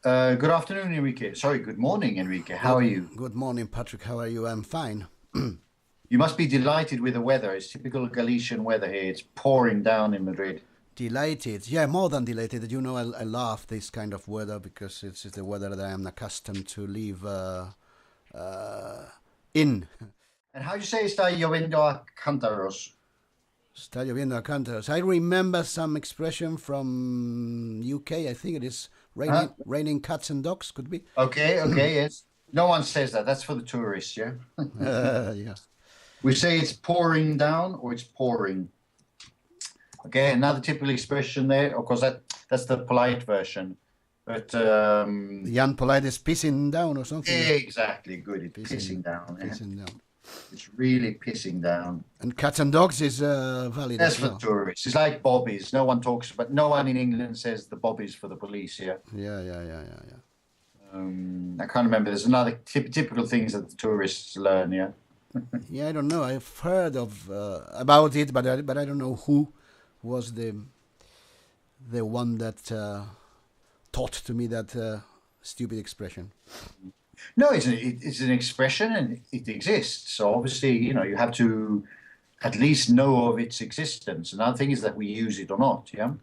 Good afternoon, Enrique. Sorry, good morning, Enrique. How are you? Good morning, Patrick. How are you? I'm fine. You must be delighted with the weather. It's typical Galician weather here. It's pouring down in Madrid. Delighted. Yeah, more than delighted. You know, I love this kind of weather because it's the weather that I am accustomed to live in. And how do you say está lloviendo a cántaros? Está lloviendo a cantos. I remember some expression from UK. I think it is raining cats and dogs, could be. Okay, yes. No one says that. That's for the tourists, yeah? Yeah. We say it's pouring down or it's pouring. Okay, another typical expression there. Of course, that's the polite version. But The unpolite is pissing down or something. exactly, good. It's pissing down. Yeah? Pissing down. It's really pissing down. And cats and dogs is valid That's as for well. tourists. It's like bobbies. No one talks, but no one in England says the bobbies for the police. Yeah. Yeah. I can't remember. There's another typical things that the tourists learn. Yeah. Yeah, I don't know. I've heard of about it, but I don't know who was the one that taught to me that stupid expression. No, it's an expression and it exists. So obviously, you have to at least know of its existence. Another thing is that we use it or not. Yeah.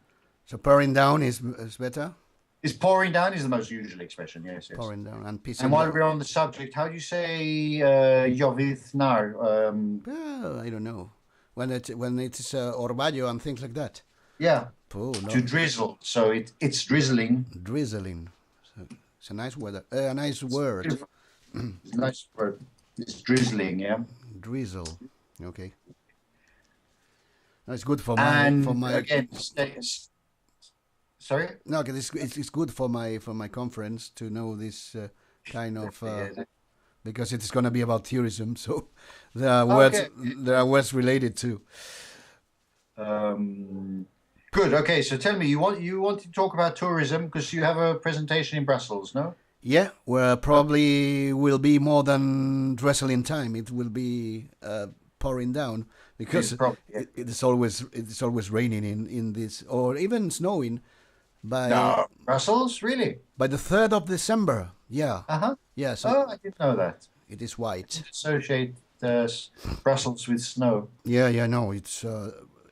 So pouring down is better. Is pouring down is the most usual expression. Yes. Pouring down and pissing. And while down. we're on the subject, how do you say llovid now? I don't know. When it's orvallo and things like that. Yeah. Oh, no. To drizzle. So it's drizzling. Drizzling. So it's a nice weather. A nice word. It's a nice word. It's drizzling, yeah. Drizzle. Okay. That's good for And my. again, sorry. No, it's good for my conference to know this kind of because it's going to be about tourism. So there are words related to. Good. Okay. So tell me, you want to talk about tourism because you have a presentation in Brussels, no? Yeah, where probably will be more than drizzling time. It will be pouring down because it's always raining in this, or even snowing. No, Brussels, really? By the 3rd of December, yeah. Yeah. So I didn't know that. It is white. Associate Brussels with snow. Yeah. No, it's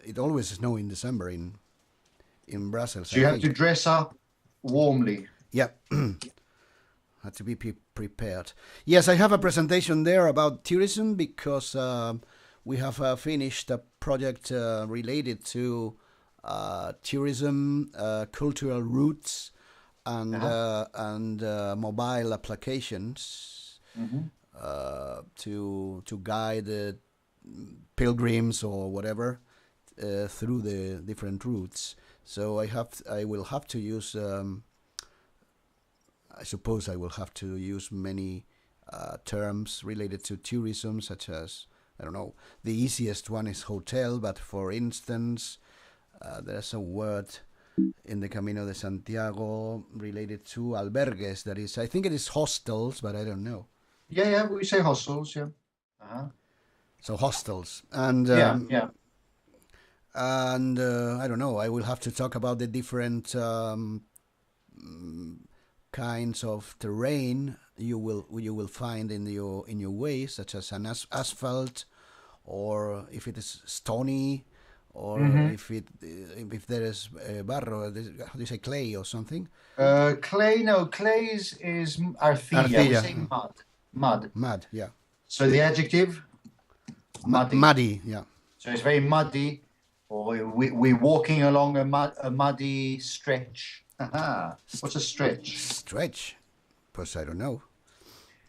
it always snow in December in Brussels. So you have to dress up warmly. Yeah. Had to be prepared. Yes, I have a presentation there about tourism because we have finished a project related to tourism, cultural routes, and mobile applications to guide pilgrims or whatever through the different routes. So I will have to use. I suppose I will have to use many terms related to tourism, such as, I don't know, the easiest one is hotel, but for instance, there's a word in the Camino de Santiago related to albergues. That is, I think it is hostels, but I don't know. Yeah, we say hostels, yeah. So hostels. And yeah. And I don't know, I will have to talk about the different kinds of terrain you will find in your way, such as an asphalt, or if it is stony, or if there is barro, how do you say, clay or something? Clay is arcilla. We say mud. Mud, yeah. So the adjective muddy. Muddy, yeah. So it's very muddy, or we're walking along a muddy stretch. What's a stretch? Stretch? Pues I don't know.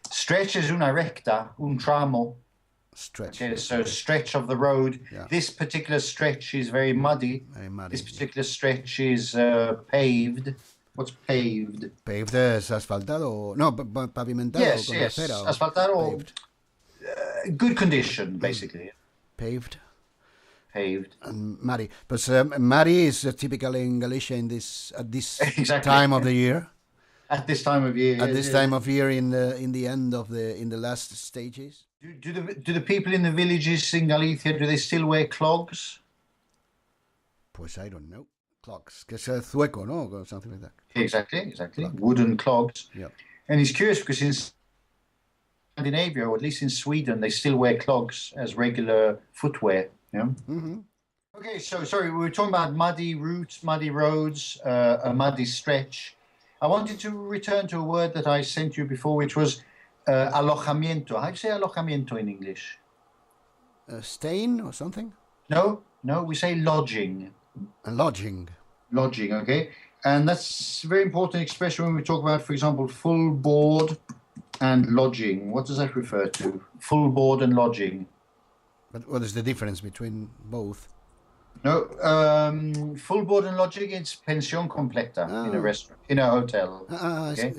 Stretch is una recta, un tramo. Stretch. Okay, so stretch of the road. Yeah. This particular stretch is very muddy. Very muddy. This particular stretch is paved. What's paved? Paved es asfaltado. No, pavimentado. Yes, con yes. acera, Asfaltado. Paved. Good condition, basically. Paved. And muddy. But muddy is typical in Galicia at this exactly. time of the year. At this time of year. At this time of year, in the end of the last stages. Do the people in the villages in Galicia, do they still wear clogs? Pues I don't know. Clogs, que es sueco, ¿no? Or something like that. Exactly. Clog. Wooden clogs. Yeah. And he's curious because in Scandinavia, or at least in Sweden, they still wear clogs as regular footwear. Yeah. Mm-hmm. Okay, so sorry, we were talking about muddy routes, muddy roads, a muddy stretch. I wanted to return to a word that I sent you before, which was alojamiento. How do you say alojamiento in English? Stain or something? No, we say lodging. Lodging. Lodging, okay? And that's a very important expression when we talk about, for example, full board and lodging. What does that refer to? Full board and lodging. But what is the difference between both? No, full board and lodging, it's pensión completa in a restaurant, in a hotel. Okay?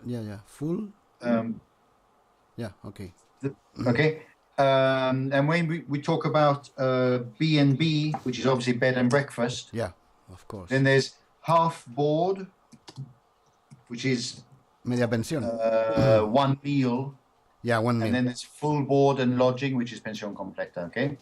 Yeah. Full? Yeah, okay. Okay. And when we talk about B&B, which is obviously bed and breakfast. Yeah, of course. Then there's half board, which is media pensión. One meal. Yeah, one meal. And then there's full board and lodging, which is pensión completa. Okay.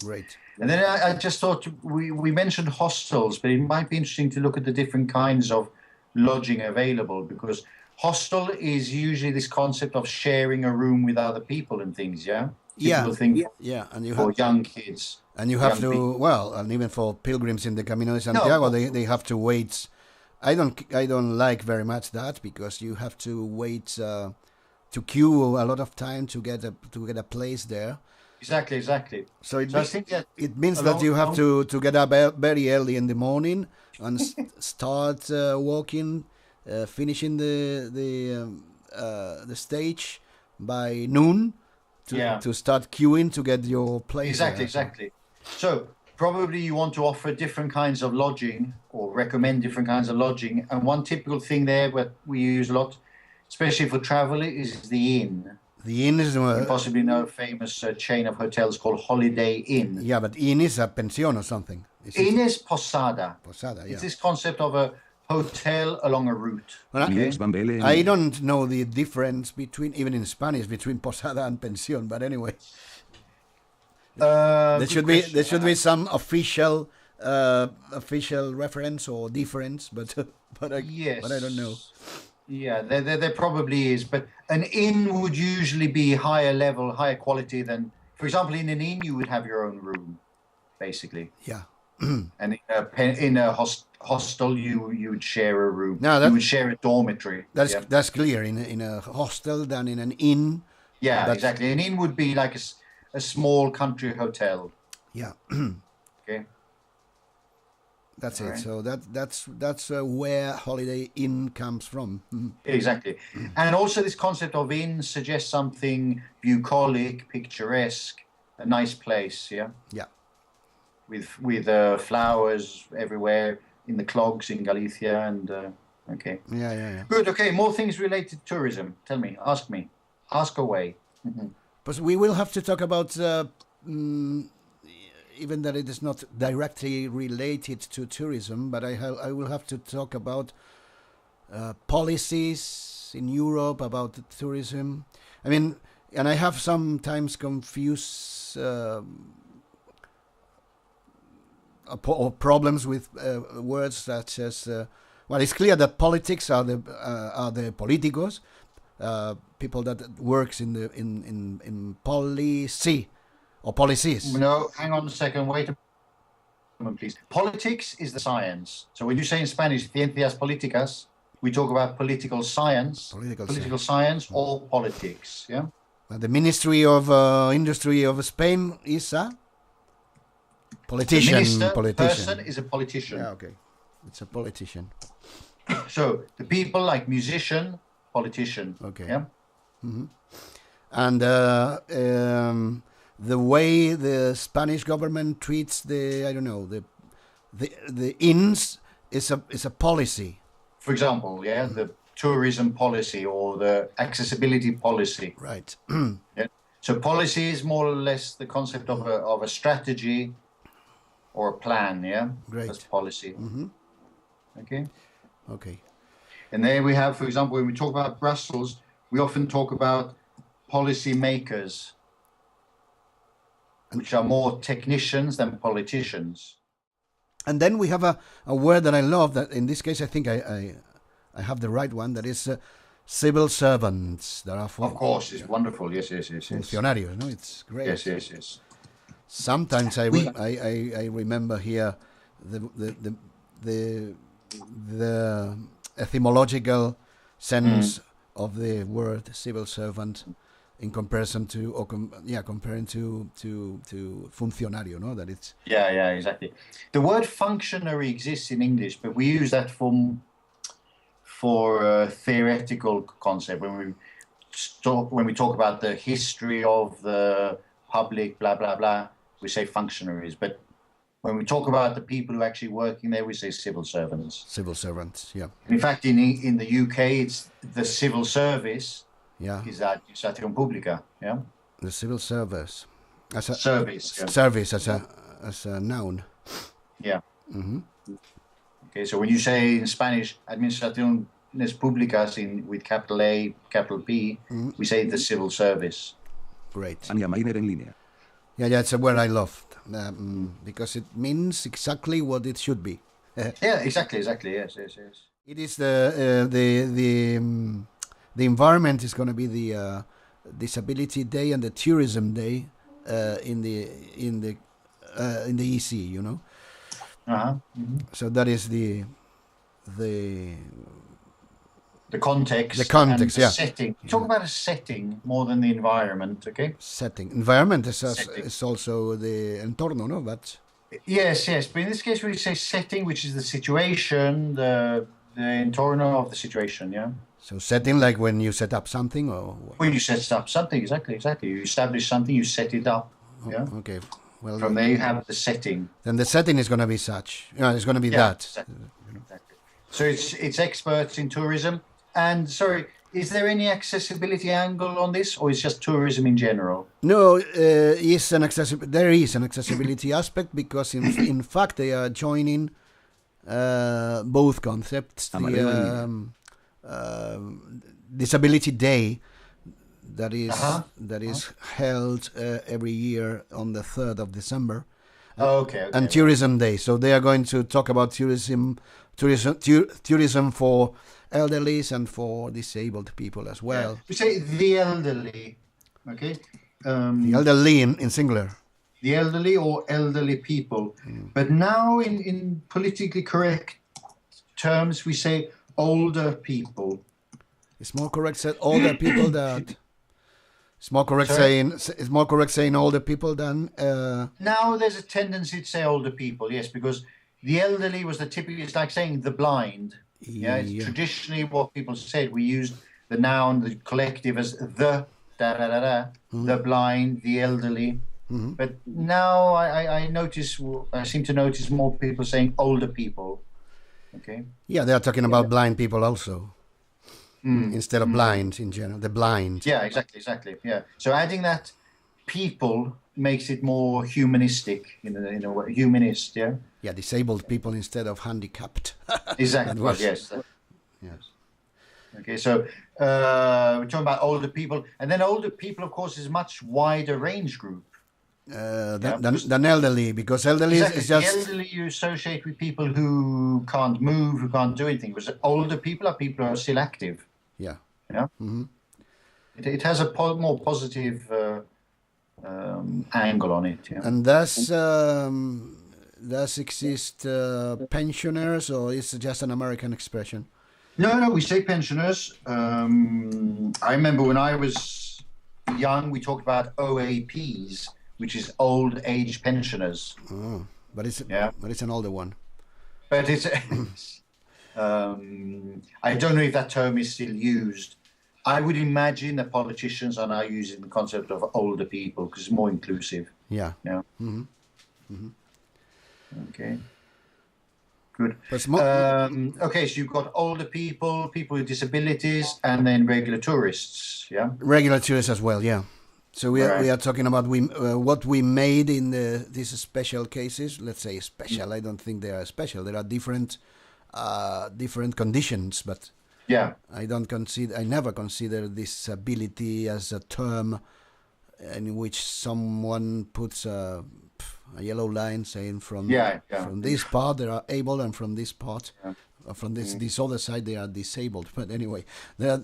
Great. And then I just thought we mentioned hostels, but it might be interesting to look at the different kinds of lodging available, because hostel is usually this concept of sharing a room with other people and things. Yeah. And you for have young kids. And you have to people. Well, and even for pilgrims in the Camino de Santiago, they have to wait. I don't like very much that, because you have to wait to queue a lot of time to get a place there. Exactly. So I think that it means that you have to get up very early in the morning and start walking, finishing the stage by noon to start queuing to get your place. Exactly. So probably you want to offer different kinds of lodging or recommend different kinds of lodging. And one typical thing there that we use a lot, especially for travel, is the inn. The inn is... you possibly know a famous chain of hotels called Holiday Inn. Yeah, but inn is a pensión or something. Inn is posada. Posada, yeah. It's this concept of a hotel along a route. Okay. I don't know the difference between, even in Spanish, between posada and pensión, but anyway. There should be some official reference or difference, but I don't know. Yeah, there probably is, but an inn would usually be higher level, higher quality than, for example, in an inn you would have your own room, basically. Yeah. And in a hostel you would share a room. No, you would share a dormitory. That's clear. In a hostel than in an inn. Yeah, exactly. An inn would be like a small country hotel. Yeah. Okay. That's all it. Right. So that's where Holiday Inn comes from. Exactly. And also this concept of inn suggests something bucolic, picturesque, a nice place. Yeah. Yeah. With flowers everywhere in the clogs in Galicia and okay. Yeah. Good. Okay. More things related to tourism. Tell me. Ask away. But we will have to talk about. Even that it is not directly related to tourism, but I will have to talk about policies in Europe about tourism. I mean, and I have sometimes confused or problems with words such as. Well, it's clear that politics are the politicos, people that works in policy. Or policies. No, hang on a second. Wait a moment, please. Politics is the science. So when you say in Spanish, ciencias políticas, we talk about political science. Political science or politics, yeah? The Ministry of Industry of Spain is a politician. Person is a politician. Yeah, okay. It's a politician. So the people like musician, politician. Okay. Yeah? Mm-hmm. And... the way the Spanish government treats the inns is a policy. For example, the tourism policy or the accessibility policy. Right. Yeah. So policy is more or less the concept of a strategy or a plan. Yeah. Great. That's policy. Mm-hmm. Okay. And there we have, for example, when we talk about Brussels, we often talk about policy makers, which are more technicians than politicians. And then we have a word that I love, that in this case I think I have the right one, that is civil servants. That are of course, it's wonderful. Yes. Funcionarios, no? It's great. Yes. Sometimes I remember here the etymological sense of the word civil servant in comparison to, comparing to funcionario, no? That it's exactly. The word functionary exists in English, but we use that for a theoretical concept when we talk about the history of the public, blah blah blah. We say functionaries, but when we talk about the people who are actually working there, we say civil servants. Civil servants, yeah. In fact, in the UK, it's the civil service. Yeah. Is that administración pública? Yeah. The civil service. As a service. Yeah. Service as a noun. Yeah. Mm-hmm. Okay, so when you say in Spanish, administraciones públicas with capital A, capital P, we say the civil service. Great. Anja Miner en línea. Yeah, it's a word I love because it means exactly what it should be. Yeah, exactly. Yes. It is the environment is going to be the Disability Day and the Tourism Day in the EC, you know. Mm-hmm. So that is the context. The context, and the yeah. setting. Talk about a setting more than the environment, okay? Setting. Environment is also the entorno, no? But yes. But in this case, we say setting, which is the situation, the entorno of the situation, yeah. So setting, like when you set up something, or when you set up something, exactly. You establish something, you set it up. Yeah. Okay. Well, from there you have the setting. Then the setting is going to be such. It's going to be that. Exactly. So it's experts in tourism. And sorry, is there any accessibility angle on this, or is just tourism in general? No, there is an accessibility aspect because in fact they are joining both concepts. The Disability Day that is held every year on the 3rd of December. Okay. And Tourism Day. So they are going to talk about tourism for elderlies and for disabled people as well. Yeah. We say the elderly, okay? The elderly in singular. The elderly or elderly people. But now in politically correct terms, we say older people. It's more correct said older people that... It's more correct saying older people than... Now there's a tendency to say older people, yes, because the elderly was it's like saying the blind. Yeah, it's traditionally what people said. We used the noun, the collective as the the blind, the elderly. Mm-hmm. But now I seem to notice more people saying older people. Okay. Yeah, they are talking about blind people also. Instead of blind in general, the blind. Yeah, exactly. Yeah. So adding that people makes it more humanistic in a way. Humanist, yeah. Yeah, disabled people instead of handicapped. Exactly. Yes. Okay, so we're talking about older people, and then older people, of course, is a much wider range group than elderly, because elderly is just... The elderly you associate with people who can't move, who can't do anything, whereas older people are people who are still active. Yeah. Yeah. Mm-hmm. It has a more positive angle on it. Yeah. And does exist pensioners, or is it just an American expression? No, we say pensioners. I remember when I was young, we talked about OAPs, which is old age pensioners. Oh, but it's an older one. But it's I don't know if that term is still used. I would imagine that politicians are now using the concept of older people because it's more inclusive. Yeah. Yeah. Mm-hmm. Mm-hmm. Okay. Good. Okay, so you've got older people, people with disabilities, and then regular tourists. Yeah. Regular tourists as well. Yeah. So we are talking about what we made in these special cases. Let's say special. I don't think they are special. There are different conditions, but yeah, I never consider disability as a term in which someone puts a a yellow line saying from this part they are able, and from this part, from this other side they are disabled. But anyway, I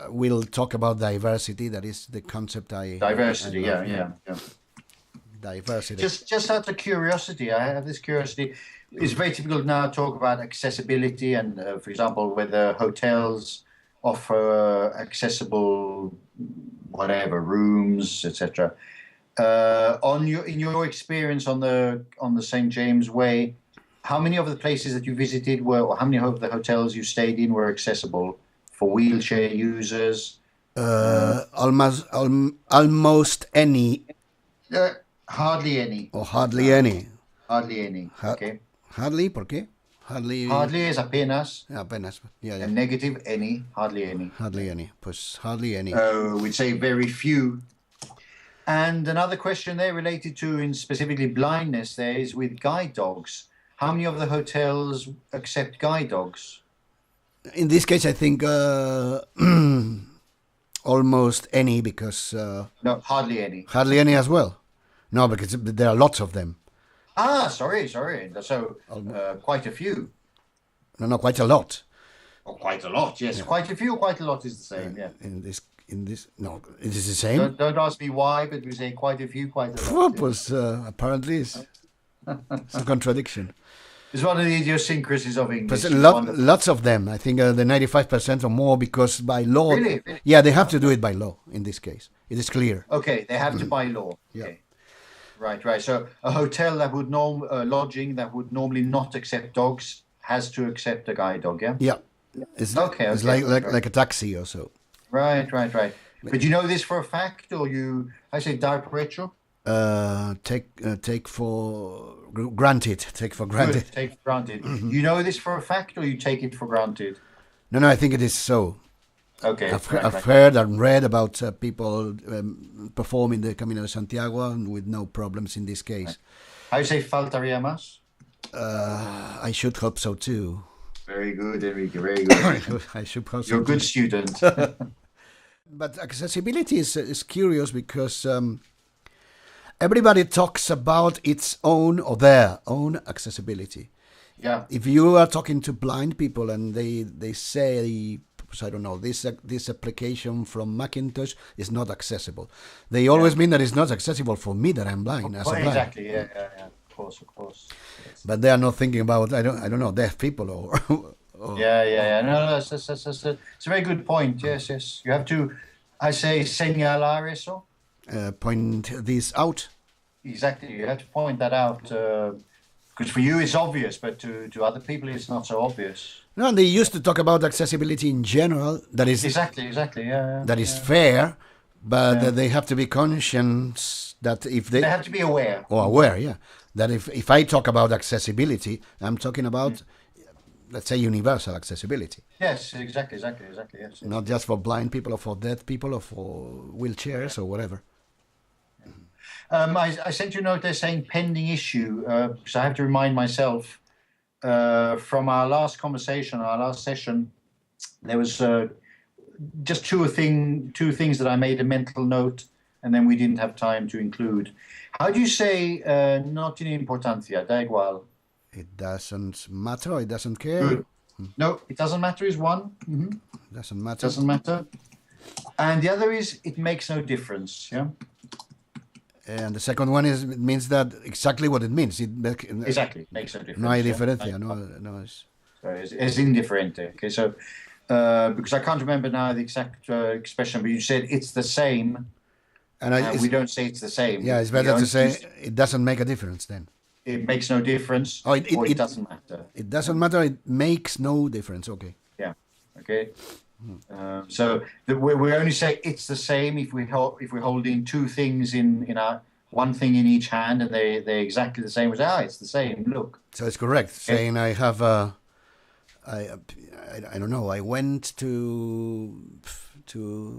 will talk about diversity. That is the concept diversity. Diversity. Just out of curiosity, I have this curiosity. It's very typical now to talk about accessibility and, for example, whether hotels offer accessible, whatever, rooms, etc. In your experience on the St. James Way, how many of the places that you visited were, or how many of the hotels you stayed in were accessible for wheelchair users? Almost any. Hardly any. Or hardly any. Hardly any. Okay. Hardly, ¿por qué? Hardly es apenas. Apenas, yeah. And negative, any. Hardly any. Hardly any. Pues hardly any. We'd say very few. And another question there related to, in specifically blindness, there is with guide dogs. How many of the hotels accept guide dogs? In this case, I think almost any, because... no, hardly any. Hardly any as well. No, because there are lots of them. Sorry. So, quite a few. No, quite a lot. Oh, quite a lot, yes. Yeah. Quite a few, quite a lot is the same, yeah. In this, no, it is the same. Don't ask me why, but we say quite a few, quite a lot. Apparently it's a contradiction. It's one of the idiosyncrasies of English. Lots of them. I think the 95% or more, because by law... Really? Yeah, they have to do it by law in this case. It is clear. Okay, they have to by law. Yeah. Okay. Right. So a hotel that would lodging that would normally not accept dogs has to accept a guide dog, yeah? Yeah. It's like a taxi or so. Right. But you know this for a fact, or I say dar por hecho? Take for granted. Take for granted. Good, take for granted. Mm-hmm. You know this for a fact, or you take it for granted? No, I think it is so. Okay. I've heard and read about people performing the Camino de Santiago with no problems in this case. How you say faltaría más? I should hope so too. Very good, Enrique. Very good. I should hope so. You're a good student. But accessibility is curious because everybody talks about its own or their own accessibility. Yeah. If you are talking to blind people and they say, I don't know, this application from Macintosh is not accessible, they always mean that it's not accessible for me, that I'm blind. Exactly. Yeah. Of course. Yes. But they are not thinking about I don't know, deaf people or Yeah. No, it's a very good point. Yes. You have to, I say, señalar eso. Point this out. Exactly. You have to point that out. Because for you it's obvious, but to other people it's not so obvious. No, they used to talk about accessibility in general. That is exactly. Yeah. That is fair, but they have to be conscious that if they have to be aware. Or aware, yeah. That if I talk about accessibility, I'm talking about, let's say, universal accessibility. Yes, exactly. Yes. Not just for blind people or for deaf people or for wheelchairs or whatever. I sent you a note there saying pending issue, because I have to remind myself from our last conversation, our last session, there was just two things that I made a mental note, and then we didn't have time to include. How do you say no tiene importancia, da igual? It doesn't matter, it doesn't care? Good. No, it doesn't matter is one. Mm-hmm. Doesn't matter. Doesn't matter. And the other is it makes no difference, yeah? And the second one is it means that exactly what it means. Exactly, makes no difference. No hay diferencia, no. Es indiferente. Okay, so because I can't remember now the exact expression, but you said it's the same, and we don't say it's the same. Yeah, it's better to say it doesn't make a difference then. It makes no difference, or it doesn't matter. It doesn't matter. It makes no difference. Okay. Yeah. Okay. So we only say it's the same if we're holding two things in our one thing in each hand and they're exactly the same. It's the same. Look. So it's correct saying I have I don't know. I went to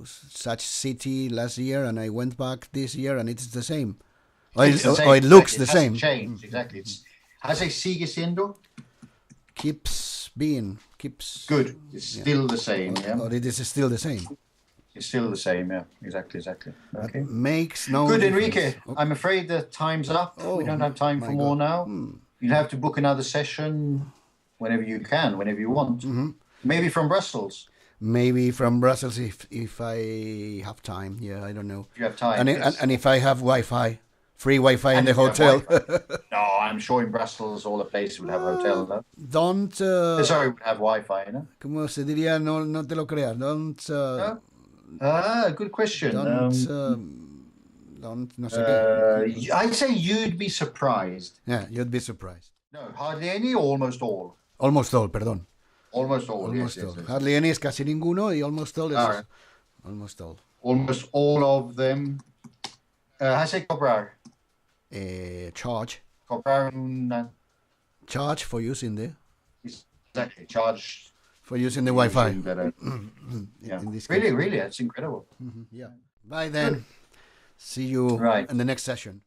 such city last year and I went back this year and it's the same. Or it looks the same. Changed exactly. It's how say sigue siendo? Keeps being. Keeps good. It's still the same. Yeah. Or it is still the same. It's still the same, yeah. Exactly. Okay. Makes no Good, difference. Enrique. Okay. I'm afraid the time's up. Oh, we don't have time my for more God. now. You'll have to book another session whenever you can, whenever you want. Maybe from Brussels. Maybe from Brussels if I have time. Yeah, I don't know. If you have time. And if I have Wi-Fi, free Wi-Fi in And the if you have hotel. Wi-Fi. No, I'm sure in Brussels all the places would have hotel, no? Don't. Sorry, would have Wi-Fi, no? ¿Cómo se diría? No, no te lo creas. Don't. No? Good question. Don't. No sé qué. I'd say you'd be surprised. Yeah, you'd be surprised. No, hardly any, almost all. Almost all, perdón. Almost all. Almost Yes, all. yes. Hardly any es casi ninguno y almost all es Alright. almost all. Almost all of them. How say cobrar? Charge. Cobrar una. Charge for using the Exactly. Charge. for using the Wi-Fi. Yeah. In this Really, case. really, that's incredible. Yeah. Bye then. See you Right. in the next session.